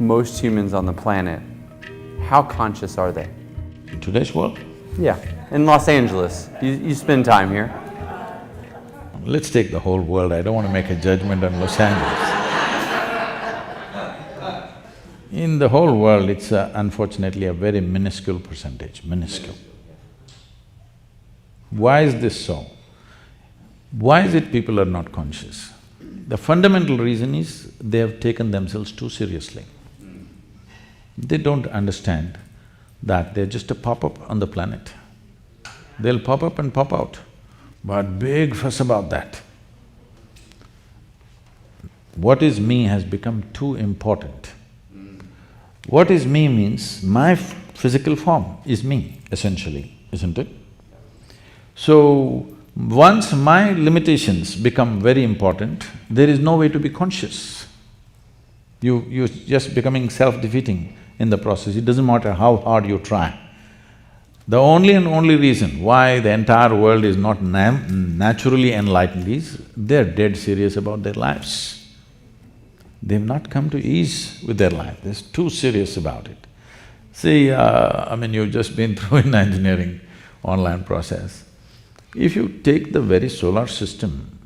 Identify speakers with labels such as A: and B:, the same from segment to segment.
A: most humans on the planet, how conscious are they?
B: In today's world?
A: Yeah, in Los Angeles. You spend time here.
B: Let's take the whole world, I don't want to make a judgment on Los Angeles. In the whole world, it's unfortunately a very minuscule percentage, minuscule. Why is this so? Why is it people are not conscious? The fundamental reason is they have taken themselves too seriously. They don't understand that they're just a pop-up on the planet. They'll pop up and pop out, but big fuss about that. What is me has become too important. What is me means my physical form is me, essentially, isn't it? So, once my limitations become very important, there is no way to be conscious. You're just becoming self-defeating in the process, it doesn't matter how hard you try. The only and only reason why the entire world is not naturally enlightened is they're dead serious about their lives. They've not come to ease with their life, they're too serious about it. See, you've just been through InnerEngineering online process. If you take the very solar system,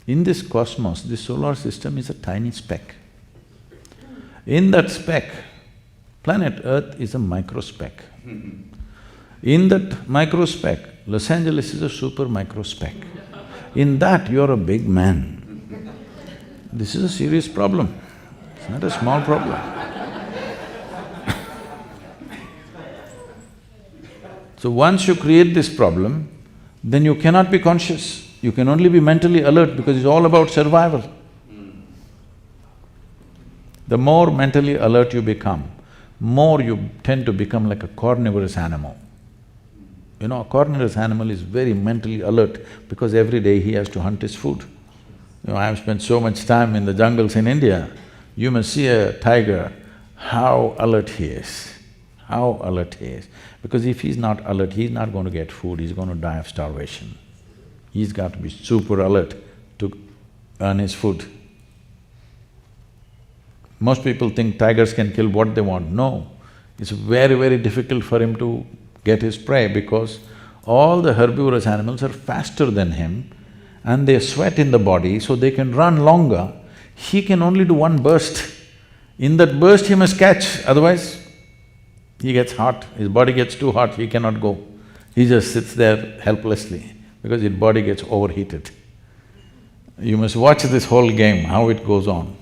B: in this cosmos, this solar system is a tiny speck. In that speck, planet Earth is a microspeck. In that microspeck, Los Angeles is a super microspeck. In that, you're a big man. This is a serious problem, it's not a small problem. So once you create this problem, then you cannot be conscious, you can only be mentally alert because it's all about survival. The more mentally alert you become, more you tend to become like a carnivorous animal. You know, a carnivorous animal is very mentally alert because every day he has to hunt his food. You know, I have spent so much time in the jungles in India, you must see a tiger, how alert he is, how alert he is. Because if he's not alert, he's not going to get food, he's going to die of starvation. He's got to be super alert to earn his food. Most people think tigers can kill what they want. No, it's very, very difficult for him to get his prey because all the herbivorous animals are faster than him and they sweat in the body, so they can run longer. He can only do one burst. In that burst, he must catch, otherwise he gets hot, his body gets too hot, he cannot go. He just sits there helplessly because his body gets overheated. You must watch this whole game, how it goes on,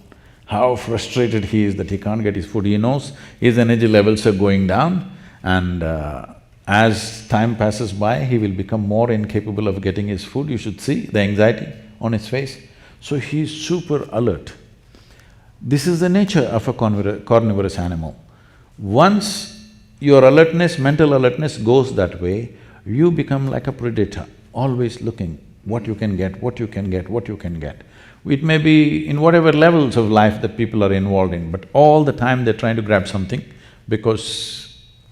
B: how frustrated he is that he can't get his food. He knows his energy levels are going down and as time passes by, he will become more incapable of getting his food. You should see the anxiety on his face. So he is super alert. This is the nature of a carnivorous animal. Once your alertness, mental alertness goes that way, you become like a predator, always looking what you can get, what you can get, what you can get. It may be in whatever levels of life that people are involved in, but all the time they're trying to grab something because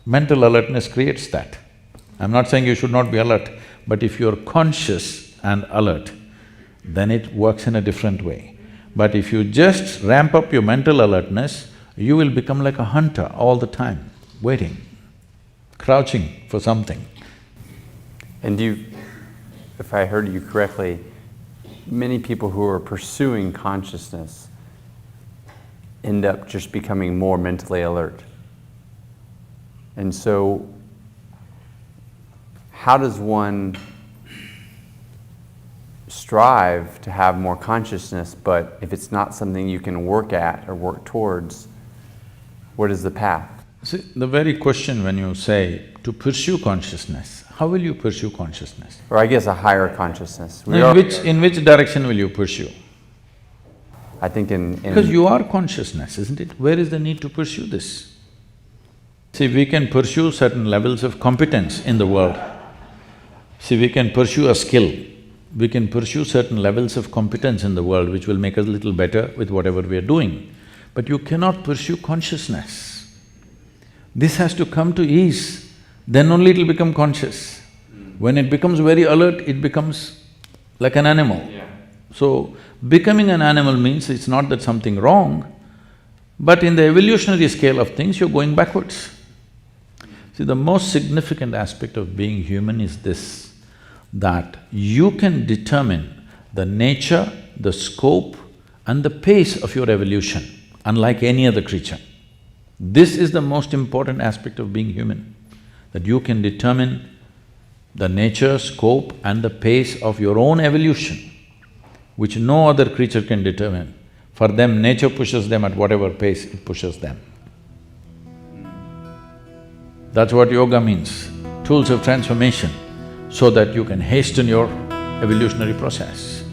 B: mental alertness creates that. I'm not saying you should not be alert, but if you're conscious and alert, then it works in a different way. But if you just ramp up your mental alertness, you will become like a hunter all the time, waiting, crouching for something.
A: And if I heard you correctly, many people who are pursuing consciousness end up just becoming more mentally alert. And so, how does one strive to have more consciousness, but if it's not something you can work at or work towards, what is the path?
B: See, the very question when you say to pursue consciousness, how will you pursue consciousness?
A: Or I guess a higher consciousness.
B: In which direction will you pursue?
A: I think
B: Because you are consciousness, isn't it? Where is the need to pursue this? See, we can pursue certain levels of competence in the world. See, we can pursue a skill, we can pursue certain levels of competence in the world which will make us a little better with whatever we are doing. But you cannot pursue consciousness. This has to come to ease, then only it'll become conscious. When it becomes very alert, it becomes like an animal. So, becoming an animal means it's not that something wrong, But in the evolutionary scale of things, you're going backwards. See, the most significant aspect of being human is this, that you can determine the nature, the scope and the pace of your evolution, unlike any other creature. This is the most important aspect of being human, that you can determine the nature, scope and the pace of your own evolution, which no other creature can determine. For them, nature pushes them at whatever pace it pushes them. That's what yoga means, tools of transformation, so that you can hasten your evolutionary process.